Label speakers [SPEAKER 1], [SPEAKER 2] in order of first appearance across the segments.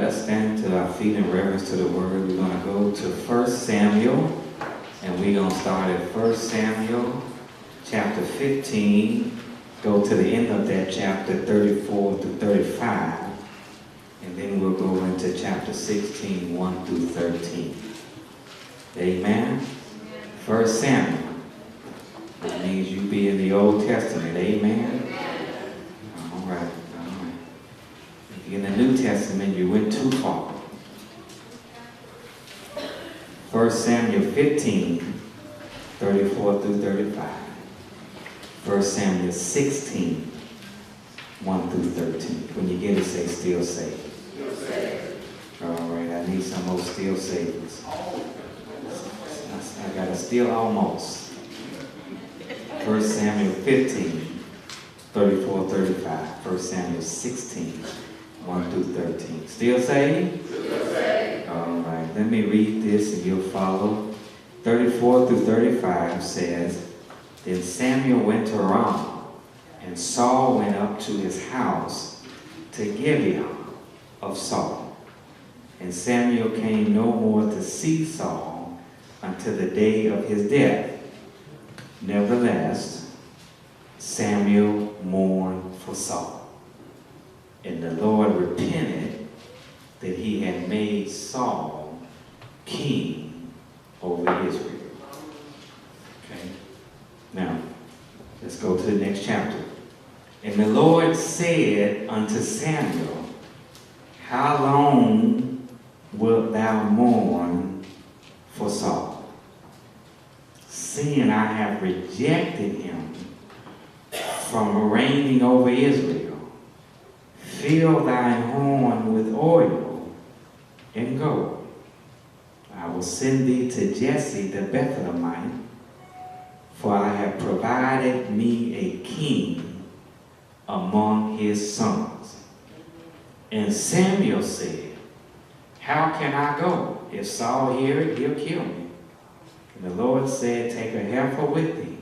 [SPEAKER 1] us stand to our feet in reverence to the word. We're going to go to 1 Samuel, and we're going to start at 1 Samuel chapter 15, go to the end of that chapter, 34 to 35, and then we'll go into chapter 16, 1 through 13. Amen? 1 Samuel. That means you be in the Old Testament. Amen? All right. If you're in the New Testament, you went too far. 1 Samuel 15, 34 through 35. 1 Samuel 16, 1 through 13. When you get it, say still safe.
[SPEAKER 2] Still safe.
[SPEAKER 1] All right, I need some more still savers. I got a still almost. 1 Samuel 15, 34, 35. 1 Samuel 16, 1 through 13. Still saved?
[SPEAKER 2] Still saved.
[SPEAKER 1] All right, let me read this and you'll follow. 34 through 35 says, Then Samuel went to Ramah, and Saul went up to his house to Gibeah of Saul. And Samuel came no more to see Saul until the day of his death. Nevertheless, Samuel mourned for Saul. And the Lord repented that he had made Saul king over Israel. Okay? Now, let's go to the next chapter. And the Lord said unto Samuel, How long wilt thou mourn for Saul? Seeing I have rejected him from reigning over Israel, fill thine horn with oil and go. I will send thee to Jesse the Bethlehemite, for I have provided me a king among his sons. And Samuel said, How can I go? If Saul hear it, he'll kill me. And the Lord said, Take a heifer with thee,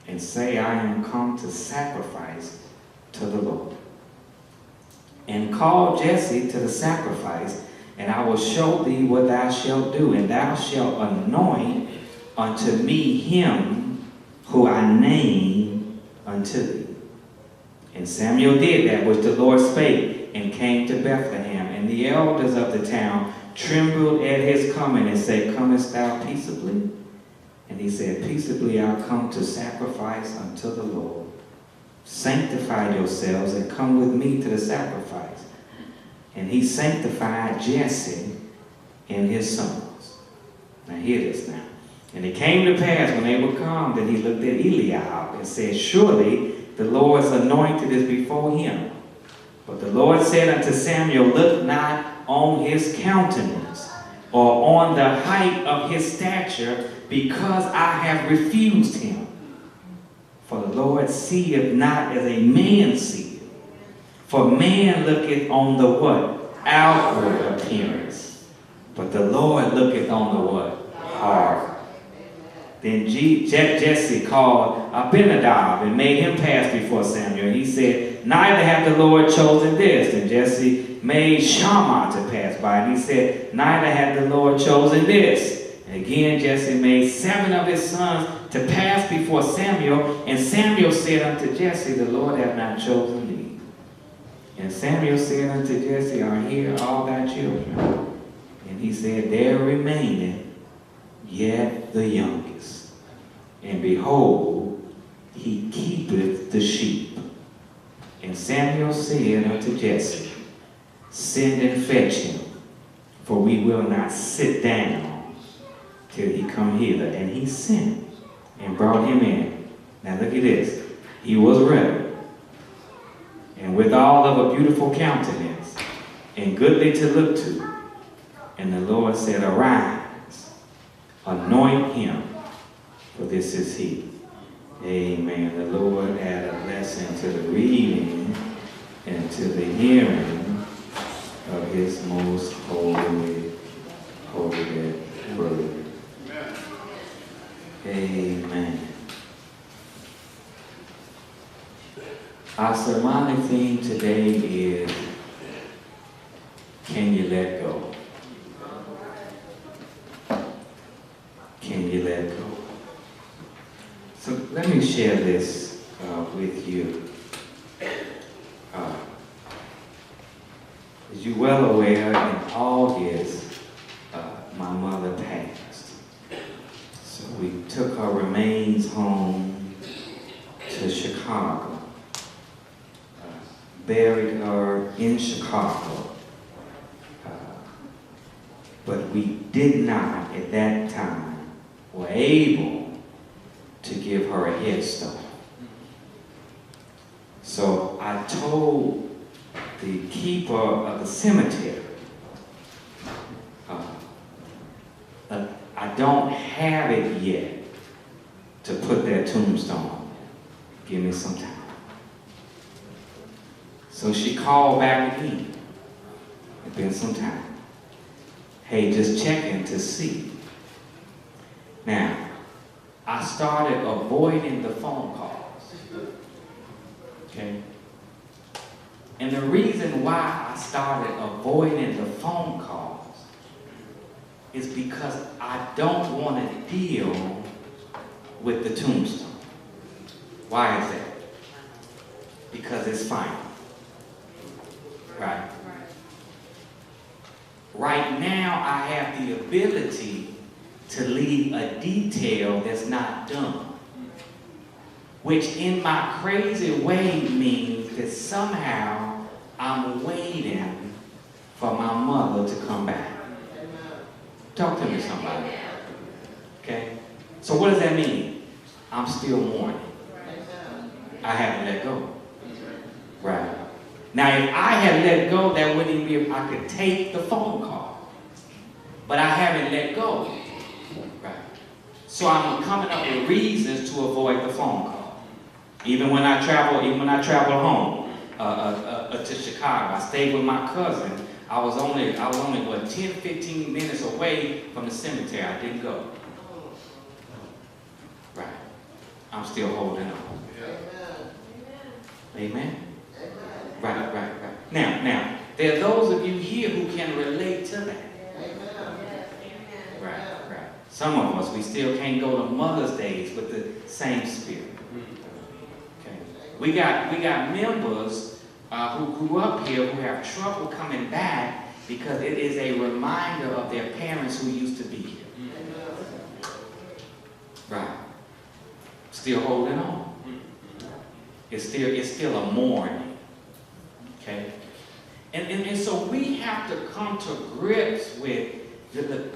[SPEAKER 1] and say, I am come to sacrifice to the Lord. And call Jesse to the sacrifice, and I will show thee what thou shalt do, and thou shalt anoint unto me him who I name unto thee. And Samuel did that which the Lord spake, and came to Bethlehem. And the elders of the town trembled at his coming, and said, Comest thou peaceably? And he said, Peaceably I'll come to sacrifice unto the Lord. Sanctify yourselves, and come with me to the sacrifice. And he sanctified Jesse and his sons. Now hear this now. And it came to pass when they were come that he looked at Eliab and said, Surely the Lord's anointed is before him. But the Lord said unto Samuel, Look not on his countenance, or on the height of his stature, because I have refused him. For the Lord seeth not as a man seeth. For man looketh on the what? Outward appearance. But the Lord looketh on the what? Heart. Then Jesse called Abinadab and made him pass before Samuel. And he said, Neither hath the Lord chosen this. And Jesse made Shammah to pass by. And he said, Neither hath the Lord chosen this. And again Jesse made 7 of his sons to pass before Samuel. And Samuel said unto Jesse, The Lord hath not chosen thee. And Samuel said unto Jesse, Are here all thy children? And he said, There remaineth yet the youngest. And behold, he keepeth the sheep. And Samuel said unto Jesse, Send and fetch him, for we will not sit down till he come hither. And he sent and brought him in. Now look at this. He was ready, and withal of a beautiful countenance, and goodly to look to. And the Lord said, Arise, anoint him, for this is he. Amen. The Lord add a blessing to the reading and to the hearing of his most holy word. Amen. Our sermonic theme today is Can you let go? Can you let go? So let me share this with you. As you're well aware, in August, my mother passed. So we took her remains home to Chicago, buried her in Chicago, but we did not at that time were able to give her a headstone. So I told the keeper of the cemetery, I don't have it yet to put that tombstone on. Give me some time. So she called back again. It's been some time. Hey, just checking to see. Now, I started avoiding the phone calls. Okay? And the reason why I started avoiding the phone calls is because I don't want to deal with the tombstone. Why is that? Because it's final. Right? Right now, I have the ability to leave a detail that's not done, which in my crazy way means that somehow I'm waiting for my mother to come back. Talk to me, somebody. Okay? So what does that mean? I'm still mourning. I haven't let go. Right. Now, if I had let go, that wouldn't even be if I could take the phone call. But I haven't let go. Right. So I'm coming up with reasons to avoid the phone call. Even when I travel home to Chicago, I stayed with my cousin. I was only 10, 15 minutes away from the cemetery. I didn't go. Right. I'm still holding on. Amen. Right. Now, there are those of you here who can relate to that. Right. Some of us, we still can't go to Mother's Days with the same spirit. Okay. We got members who grew up here who have trouble coming back because it is a reminder of their parents who used to be here. Right. Still holding on. It's still a mourning. Okay? And so we have to come to grips with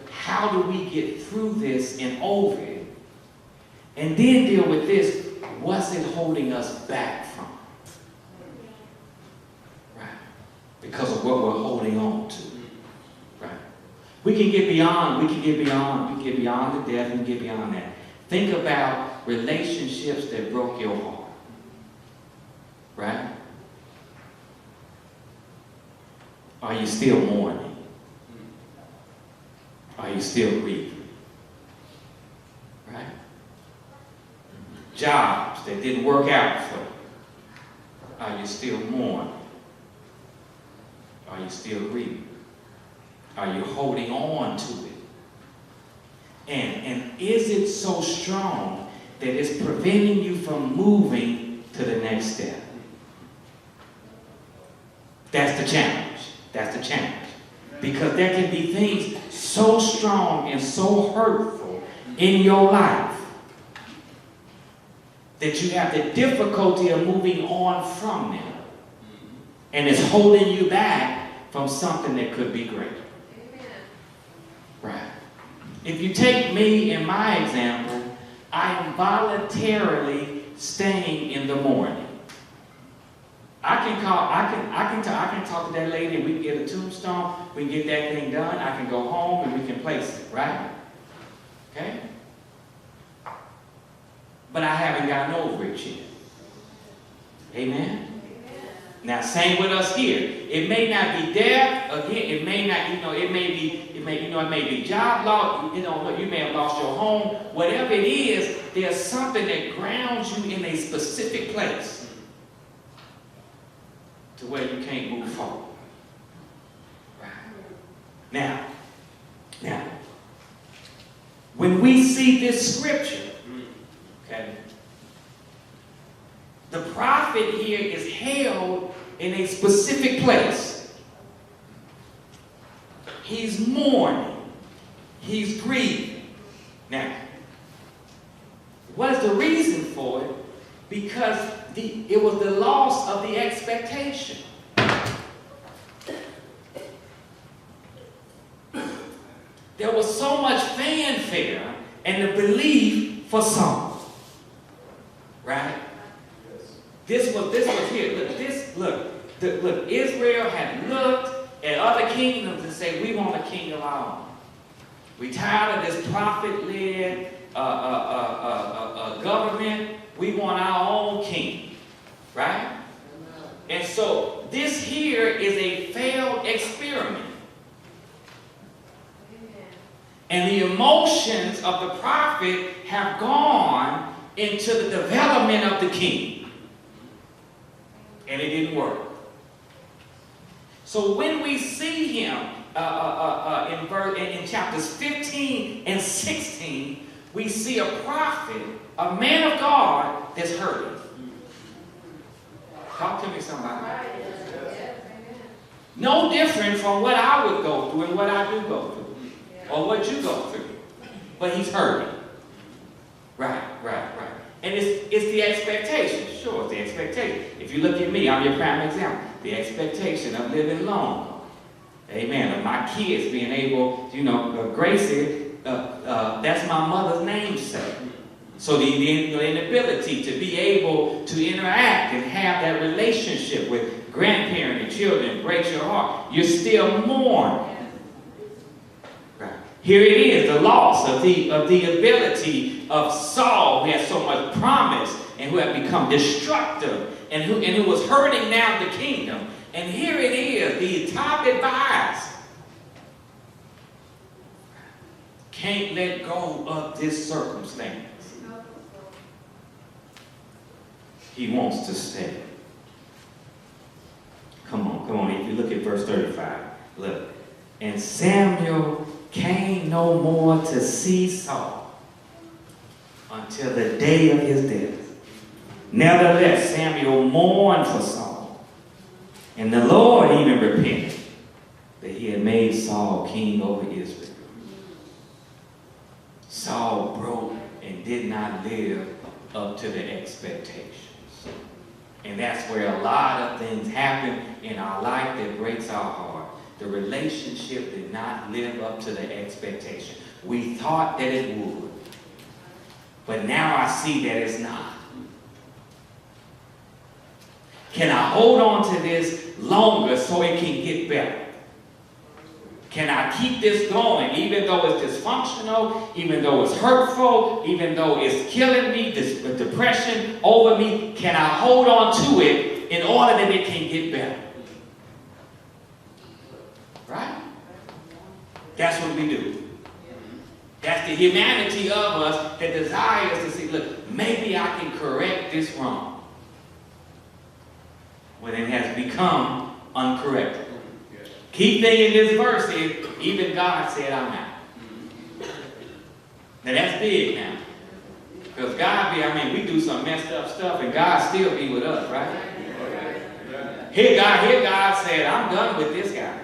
[SPEAKER 1] how do we get through this and over it, and then deal with this. What's it holding us back from? Right? Because of what we're holding on to. Right? We can get beyond the death and get beyond that. Think about relationships that broke your heart. Right? Are you still mourning? Are you still grieving? Right? Jobs that didn't work out for you. Are you still mourning? Are you still grieving? Are you holding on to it? And is it so strong that it's preventing you from moving to the next step? That's the challenge. Because there can be things so strong and so hurtful in your life that you have the difficulty of moving on from them. And it's holding you back from something that could be great. Right. If you take me in my example, I am voluntarily staying in the morning. I can talk to that lady and we can get a tombstone, we can get that thing done, I can go home and we can place it, right? Okay? But I haven't gotten over it yet. Amen? Now, same with us here. It may not be death, again, it may not, it may be job loss, you may have lost your home. Whatever it is, there's something that grounds you in a specific place to where you can't move forward. Right? Now, when we see this scripture, okay, the prophet here is held in a specific place. He's mourning. He's grieving. Now, what is the reason for it? Because it was the loss of the expectation. There was so much fanfare and the belief for Saul. Right? This was here. Look, Israel had looked at other kingdoms and said, we want a king of our own. We tired of this prophet-led government. We want our own king. Right? And so this here is a failed experiment. And the emotions of the prophet have gone into the development of the king. And it didn't work. So when we see him in chapters 15 and 16, we see a prophet, a man of God that's hurting. Talk to me, somebody. No different from what I would go through and what I do go through. Or what you go through. But he's hurting. Right. And it's the expectation. Sure, it's the expectation. If you look at me, I'm your prime example. The expectation of living long. Amen. Of my kids being able, Gracie, that's my mother's namesake. So the inability to be able to interact and have that relationship with grandparents and children breaks your heart. You're still mourning. Here it is, the loss of the ability of Saul, who had so much promise and who had become destructive and who was hurting now the kingdom. And here it is, the top advice. Can't let go of this circumstance. He wants to stay. Come on. If you look at verse 35, look. And Samuel came no more to see Saul until the day of his death. Nevertheless, Samuel mourned for Saul, and the Lord even repented that he had made Saul king over Israel. Saul broke and did not live up to the expectations. And that's where a lot of things happen in our life that breaks our heart. The relationship did not live up to the expectation. We thought that it would. But now I see that it's not. Can I hold on to this longer so it can get better? Can I keep this going even though it's dysfunctional, even though it's hurtful, even though it's killing me, this depression over me? Can I hold on to it in order that it can get better? Right? That's what we do. That's the humanity of us that desires to see, look, maybe I can correct this wrong. When it has become uncorrectable. Key thing in this verse is, even God said, I'm out. Now that's big now. Because God we do some messed up stuff and God still be with us, right? Here God said, I'm done with this guy.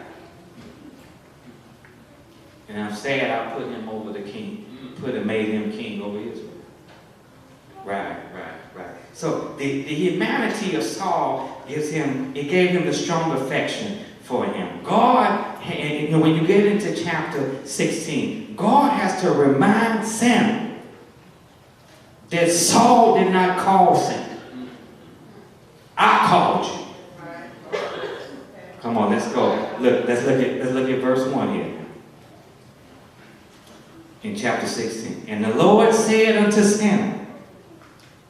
[SPEAKER 1] And I'm sad I put him over the king. Made him king over Israel. Right. So the humanity of Saul gave him the strong affection for him. God, and when you get into chapter 16, God has to remind Samuel that Saul did not call Samuel. I called you. Come on, let's go. Let's look at verse 1 here. In chapter 16. And the Lord said unto Samuel,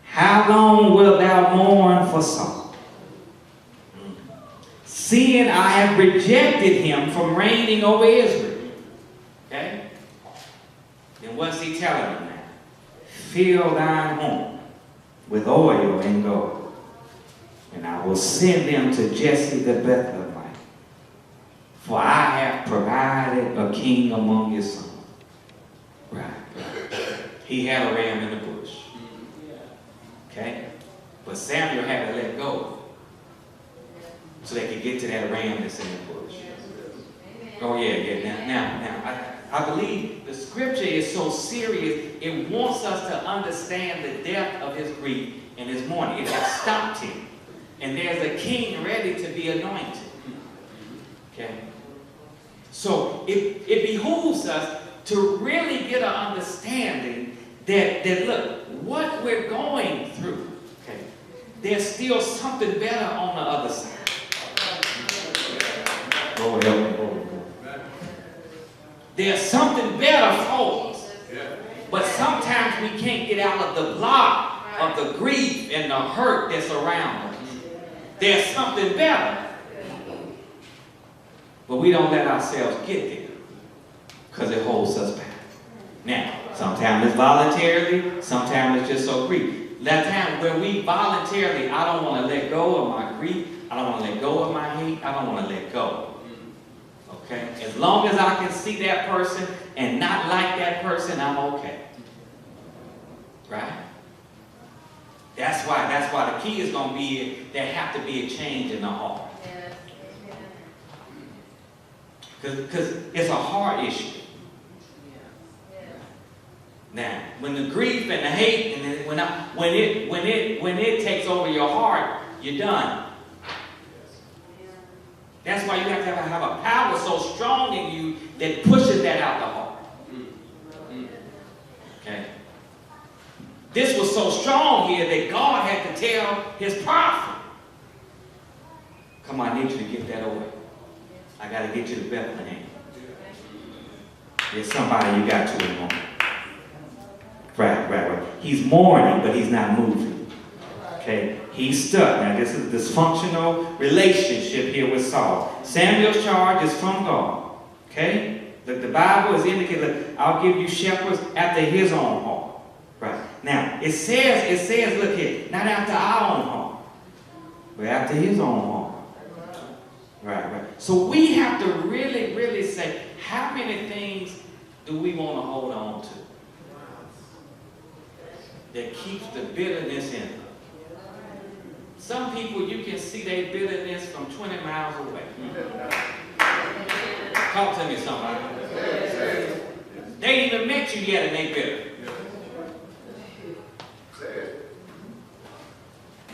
[SPEAKER 1] how long wilt thou mourn for Saul? Seeing I have rejected him from reigning over Israel. Okay? Then what's he telling him now? Fill thine home with oil and gold, and I will send them to Jesse the Bethlehemite For I have provided a king among his sons. Right. He had a ram in the bush. Okay? But Samuel had to let go so they could get to that ram that's in the bush. Oh yeah. Now, I believe the scripture is so serious, it wants us to understand the depth of his grief and his mourning. It has stopped him. And there's a king ready to be anointed. Okay? So it behooves us to really get an understanding that look, what we're going through, okay, there's still something better on the other side. Oh, help me, Lord. There's something better for us. But sometimes we can't get out of the block of the grief and the hurt that's around us. There's something better. But we don't let ourselves get there because it holds us back. Now, sometimes it's voluntarily, sometimes it's just so grief. That time where we voluntarily, I don't want to let go of my grief, I don't want to let go of my hate, I don't want to let go. Okay? As long as I can see that person and not like that person, I'm okay. Right? That's why the key is going to be there have to be a change in the heart. Because it's a heart issue. Now, when the grief and the hate and when it takes over your heart, you're done. That's why you have to have a power so strong in you that pushes that out the heart. Okay. This was so strong here that God had to tell his prophet, "Come on, I need you to get that away. I got to get you to Bethlehem." There's somebody you got to mourn. Right. He's mourning, but he's not moving. Okay? He's stuck. Now, this is a dysfunctional relationship here with Saul. Samuel's charge is from God. Okay? Look, the Bible is indicating, look, I'll give you shepherds after his own heart. Right. Now, it says, look here, not after our own heart, but after his own heart. Right. So we have to really, really say, how many things do we want to hold on to that keeps the bitterness in them? Some people, you can see their bitterness from 20 miles away. Talk to me, somebody. They ain't even met you yet and they bitter.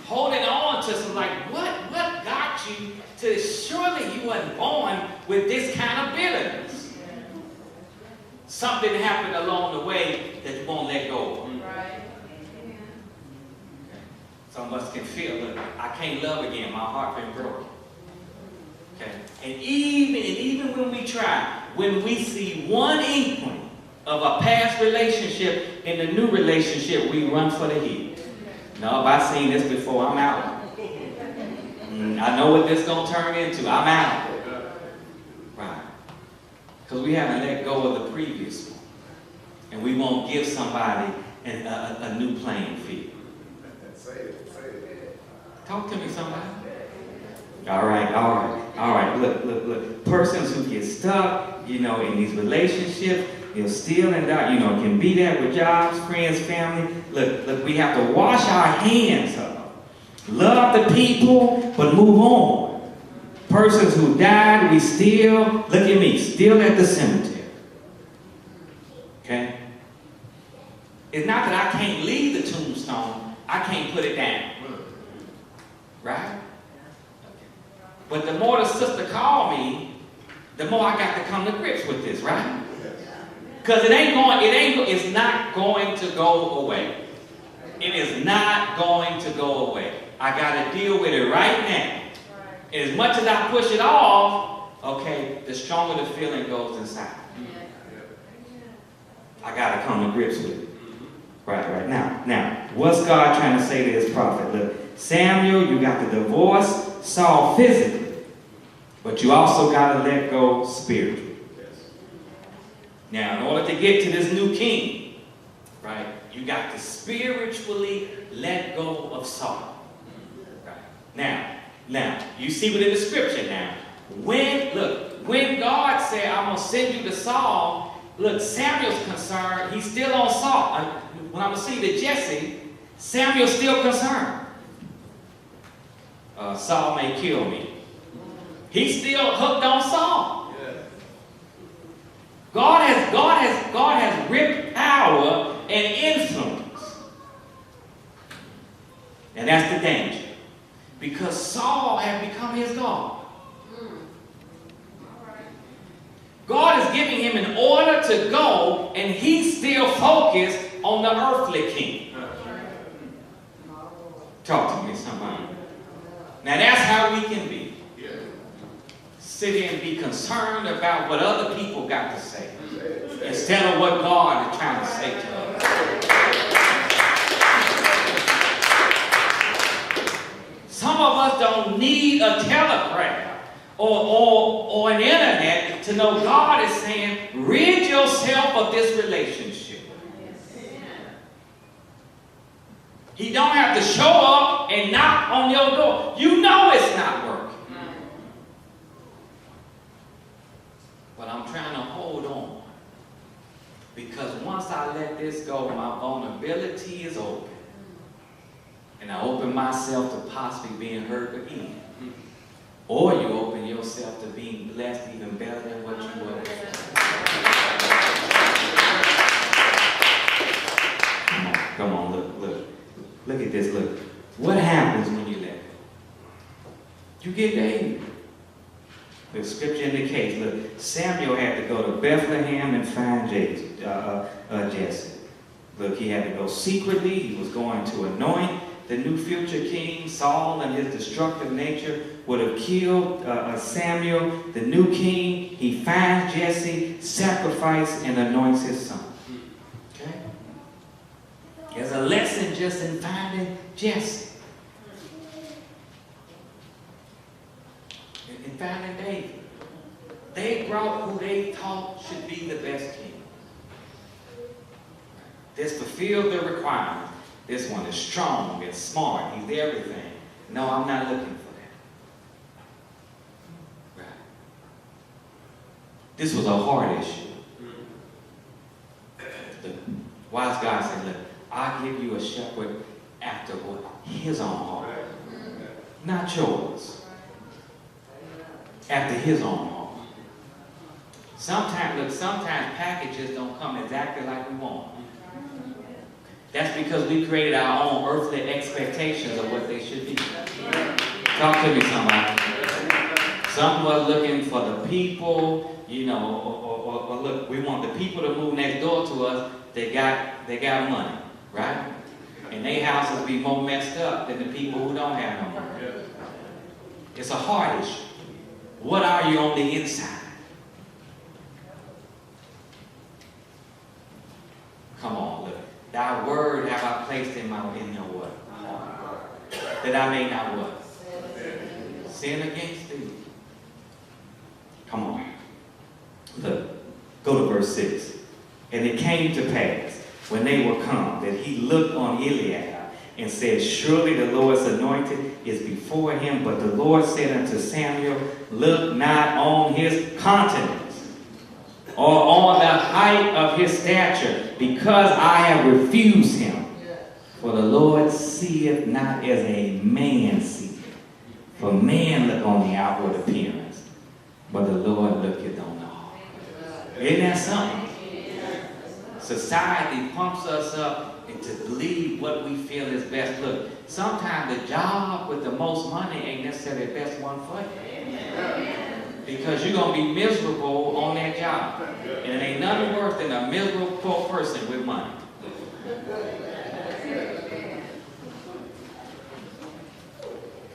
[SPEAKER 1] Holding on to some, like, what got you to, surely you wasn't born with this kind of bitterness. Something happened along the way that you won't let go of. Right. Some of us can feel, look, I can't love again. My heart been broken. Okay. And even when we try, when we see one inkling of a past relationship in the new relationship, we run for the hill. No, if I've seen this before, I'm out. I know what this is going to turn into. I'm out. Right. Because we haven't let go of the previous one. And we won't give somebody a new playing field. Say it. Talk to me, somebody. All right. Look. Persons who get stuck, in these relationships, steal and die, can be that with jobs, friends, family. Look, we have to wash our hands up. Love the people, but move on. Persons who died, we still, look at me, still at the cemetery. Okay? It's not that I can't leave the tombstone, I can't put it down. Right? But the more the sister called me, the more I got to come to grips with this, right? Because it's not going to go away. It is not going to go away. I got to deal with it right now. And as much as I push it off, okay, the stronger the feeling goes inside. I got to come to grips with it. Right. Now, what's God trying to say to his prophet? Look, Samuel, you got to divorce Saul physically, but you also got to let go spiritually. Now, in order to get to this new king, right, you got to spiritually let go of Saul. Right. Now, you see within the scripture now, when said, I'm going to send you to Saul, look, Samuel's concerned. He's still on Saul. When I'm going to see to Jesse, Samuel's still concerned. Saul may kill me. He's still hooked on Saul. God has ripped power and influence. And that's the danger. Because Saul had become his God. God is giving him an order to go, and he's still focused on the earthly king. Talk to me, somebody. Now that's how we can be. Sit here and be concerned about what other people got to say instead of what God is trying to say to us. Some of us don't need a telegraph or an internet to know God is saying, rid yourself of this relationship. He don't have to show up and knock on your door. You know it's not working. But I'm trying to hold on. Because once I let this go, my vulnerability is open. And I open myself to possibly being hurt again. Or you open yourself to being blessed even better than what you were before. Come on, look. Look at this, look. What happens when you let go? You get angry. The scripture indicates, look, Samuel had to go to Bethlehem and find Jesse. Look, he had to go secretly. He was going to anoint the new future king. Saul and his destructive nature would have killed Samuel, the new king. He finds Jesse, sacrifices, and anoints his son. Okay? There's a lesson just in finding Jesse. In finding David. They brought who they thought should be the best king. This fulfilled the requirement. This one is strong and smart. He's everything. No, I'm not looking for that. Right. This was a hard issue. The wise guy said, look, I'll give you a shepherd after what? His own heart. Not yours. After his own heart. Sometimes packages don't come exactly like we want. That's because we created our own earthly expectations of what they should be. Talk to me, somebody. Some of us looking for the people, or look, we want the people to move next door to us. They got money, right? And their houses be more messed up than the people who don't have no money. It's a hard issue. What are you on the inside? Come on, look. Thy word have I placed in your what? That I may not what? Sin against thee. Come on. Look. Go to verse 6. And it came to pass, when they were come, that he looked on Eliab and said, surely the Lord's anointed is before him. But the Lord said unto Samuel, look not on his countenance, or on the height of his stature, because I have refused him. For the Lord seeth not as a man seeth. For man look on the outward appearance, but the Lord looketh on the heart. Isn't that something? Society pumps us up to believe what we feel is best. Look, sometimes the job with the most money ain't necessarily the best one for you. Because you're going to be miserable on that job. And it ain't nothing worse than a miserable poor person with money.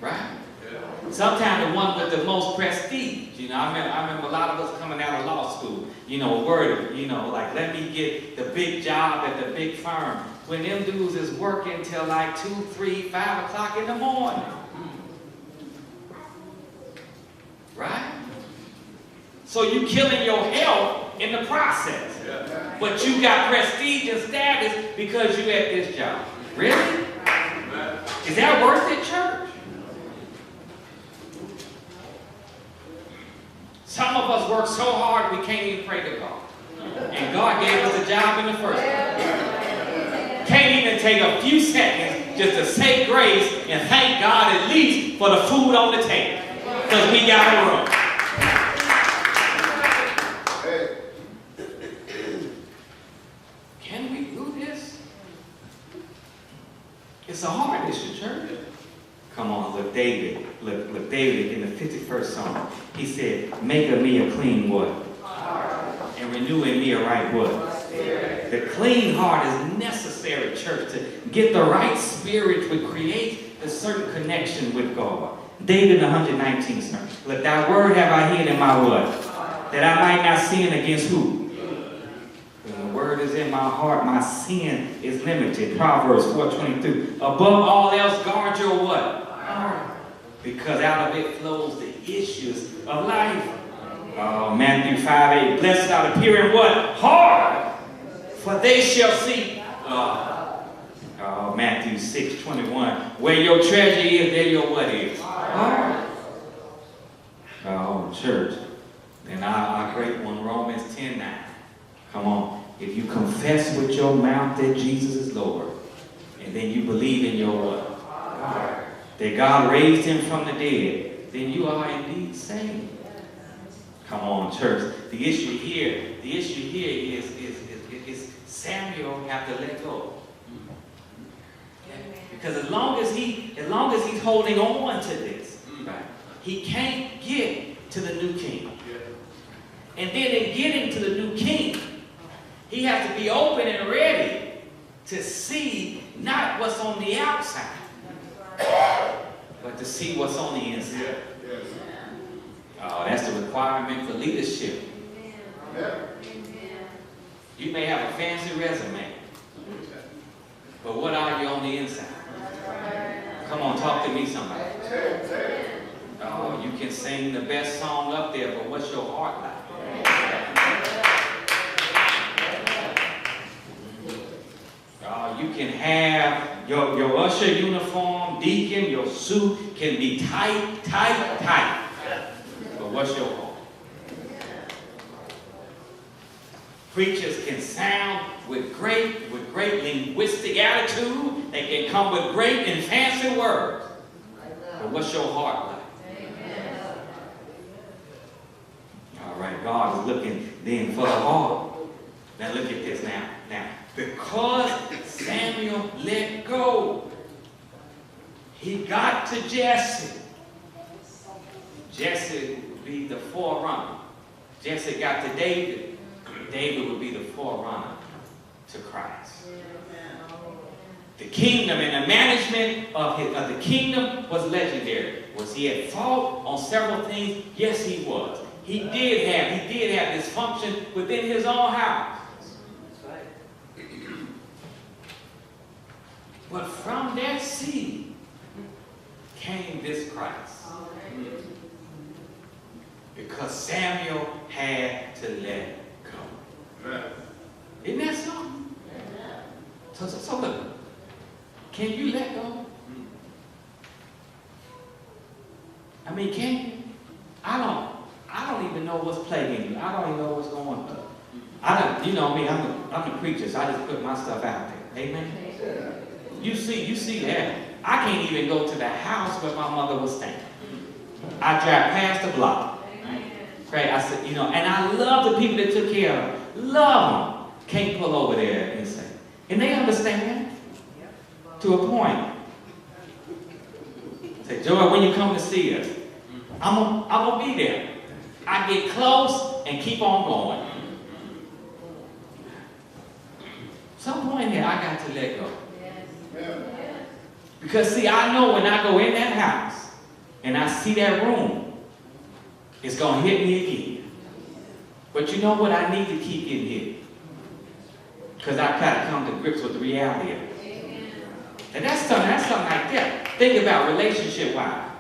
[SPEAKER 1] Right? Sometimes the one with the most prestige. I remember a lot of us coming out of law school, like, let me get the big job at the big firm. When them dudes is working till like 2, 3, 5 o'clock in the morning. Right? So you killing your health in the process. But you got prestige and status because you at this job. Really? Is that worth it, church? Some of us work so hard we can't even pray to God. And God gave us a job in the first place. Can't even take a few seconds just to say grace and thank God at least for the food on the table. Because we got a room. Can we do this? It's a hard issue, church. Come on, look, David. Look, David in the 51st Psalm. He said, make of me a clean what? And renew in me a right what? Spirit. The clean heart is necessary, church, to get the right spirit to create a certain connection with God. David in the 119th Psalm. Look, thy word have I hid in my what? That I might not sin against who? When the word is in my heart, my sin is limited. Proverbs 4:22. Above all else, guard your what? Heart. Because out of it flows the issues of life. Matthew 5:8. Blessed are the pure in what? Heart. For they shall see God. Matthew 6:21. Where your treasure is, there your what is? Heart. Church. And our great one, Romans 10:9. Come on. If you confess with your mouth that Jesus is Lord, and then you believe in your what? Heart, that God raised him from the dead, then you are indeed saved. Come on, church. The issue here is Samuel have to let go. Because as long as he's holding on to this, right, he can't get to the new king. And then in getting to the new king, he has to be open and ready to see not what's on the outside, but to see what's on the inside. That's the requirement for leadership. You may have a fancy resume, but what are you on the inside? Come on, talk to me, somebody. You can sing the best song up there, but what's your heart like? You can have your usher uniform, deacon, your suit can be tight. But what's your heart? Preachers can sound with great linguistic attitude. They can come with great and fancy words. But what's your heart like? All right, God is looking then for the heart. Now look at this now. Because Samuel let go, he got to Jesse. Jesse would be the forerunner. Jesse got to David. David would be the forerunner to Christ. The kingdom and the management of the kingdom was legendary. Was he at fault on several things? Yes, he was. He did have dysfunction within his own house. But from that seed came this Christ. Because Samuel had to let go. Isn't that something? So look, can you let go? I mean, can you? I don't even know what's plaguing you. I don't even know what's going on. You know me, I'm the preacher, so I just put my stuff out there. Amen? You see that. I can't even go to the house where my mother was staying. I drive past the block. Right? I said, and I love the people that took care of her. Love them. Can't pull over there and say. And they understand to a point. Say, Joy, when you come to see us, I'm gonna be there. I get close and keep on going. Some point here, I got to let go. Because see, I know when I go in that house and I see that room, it's going to hit me again. But you know what? I need to keep getting hit. Because I got to come to grips with the reality of it. And that's something like that. Think about relationship-wise.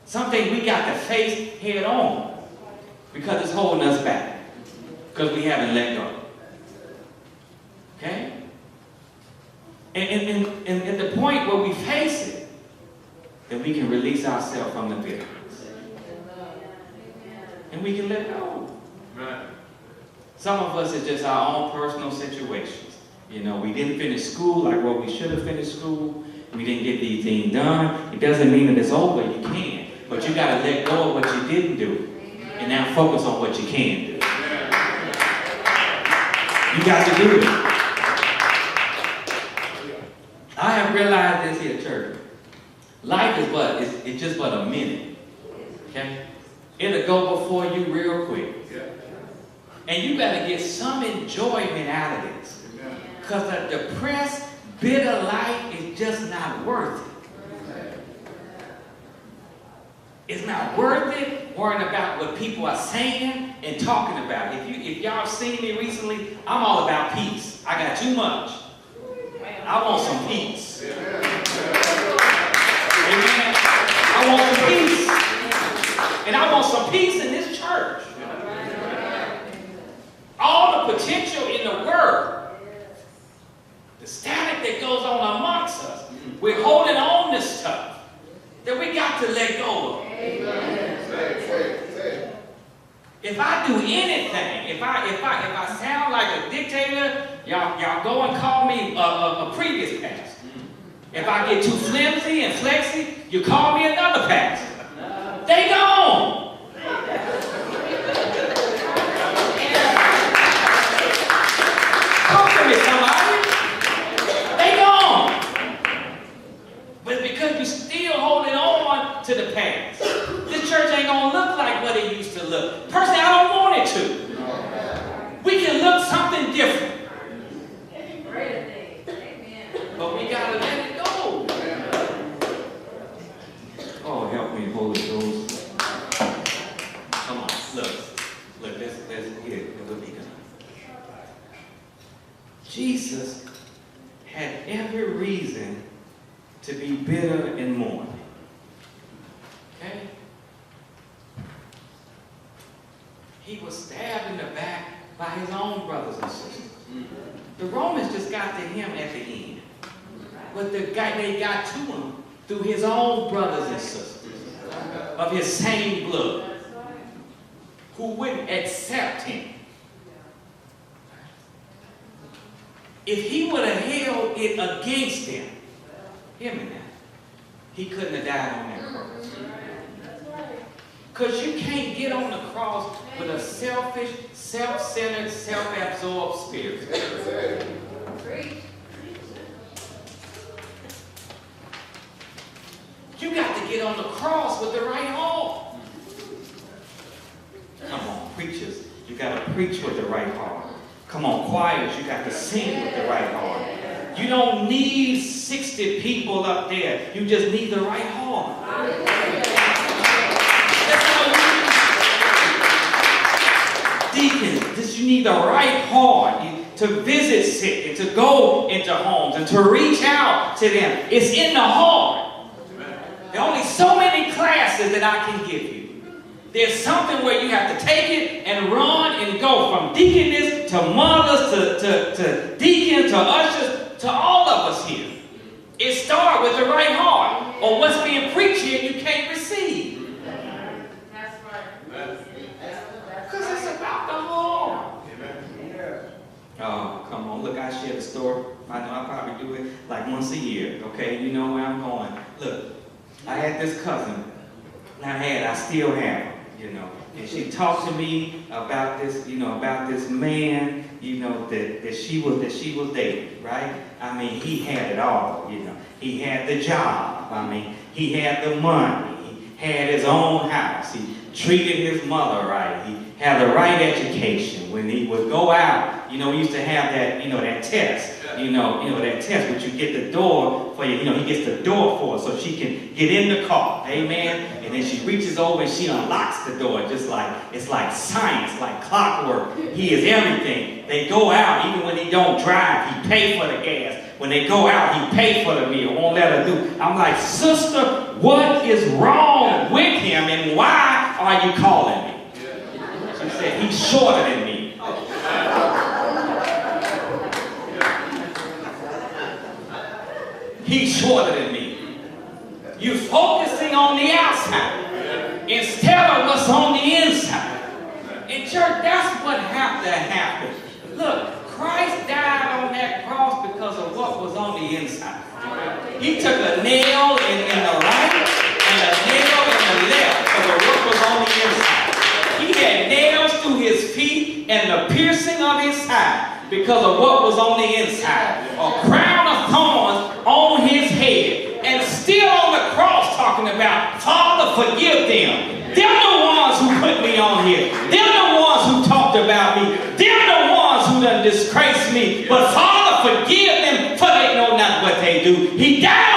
[SPEAKER 1] Something we got to face head on. Because it's holding us back. Because we haven't let go. Okay? And at the point where we face it, then we can release ourselves from the bitterness. and we can let go.
[SPEAKER 3] Right.
[SPEAKER 1] Some of us, it's just our own personal situations. You know, we didn't finish school like what we should have finished school. We didn't get these things done. It doesn't mean that it's over. You can. But you got to let go of what you didn't do. And now focus on what you can do. You got to do it. I have realized this here, church. Life is it's just but a minute. Okay? It'll go before you real quick. And you better get some enjoyment out of this. Because a depressed, bitter life is just not worth it. It's not worth it worrying about what people are saying and talking about. If y'all have seen me recently, I'm all about peace. I got too much. I want some peace. Amen. I want some peace. And I want some peace in this church. All the potential in the world, the static that goes on amongst us, we're holding on to stuff that we got to let go of. If I do anything, if I sound like a dictator, y'all go and call me a previous pastor. If I get too flimsy and flexy, you call me another pastor. They gone. Talk to me, somebody. They gone. But because we still holding on to the past, this church ain't gonna look like what it used to look. Personally, I don't want it to. We can look something different. But we gotta let it go. Oh, help me, Holy Ghost. Come on, look, let's hear it. We'll be done. Jesus had every reason to be bitter and mourn. Okay? He was stabbed in the back by his own brothers and sisters. The Romans just got to him at the end. But they got to him through his own brothers and sisters of his same blood who wouldn't accept him. If he would have held it against them, hear me now, he couldn't have died on that cross. Because you can't get on the cross with a selfish, self-centered, self-absorbed spirit. You got to get on the cross with the right heart. Come on, preachers, you got to preach with the right heart. Come on, choirs, you got to sing with the right heart. You don't need 60 people up there. You just need the right heart. Deacons, you need the right heart to visit sick and to go into homes and to reach out to them. It's in the heart. There are only so many classes that I can give you. There's something where you have to take it and run and go from deaconess to mothers to deacons to ushers to all of us here. It starts with the right heart, or what's being preached here you can't receive.
[SPEAKER 2] That's right.
[SPEAKER 1] Because it's about the heart. Oh, come on. Look, I share the story. I know I probably do it like once a year. Okay, you know where I'm going. Look, I had this cousin. I still have her, you know. And she talked to me about this, you know, about this man, you know, that she was dating, right? I mean, he had it all, you know. He had the job. I mean, he had the money. He had his own house. He treated his mother right. He had the right education. When he would go out, you know, we used to have that, you know, that test. You know that test, but you get the door for you. You know, he gets the door for her so she can get in the car. Amen. And then she reaches over and she unlocks the door, just like it's like science, like clockwork. He is everything. They go out, even when he don't drive, he pay for the gas. When they go out, he pay for the meal. Won't let her do. I'm like, sister, what is wrong with him, and why are you calling me? She said, he's shorter than me. He's shorter than me. You're focusing on the outside instead of what's on the inside. church, that's what had to happen. Look, Christ died on that cross because of what was on the inside. He took a nail in the right and a nail in the left because of what was on the inside. He had nails through his feet and the piercing of his side because of what was on the inside. A crown of thorns on his head. And still on the cross talking about, Father, forgive them. They're the ones who put me on here. They're the ones who talked about me. They're the ones who done disgraced me. But Father, forgive them, for they know not what they do. He died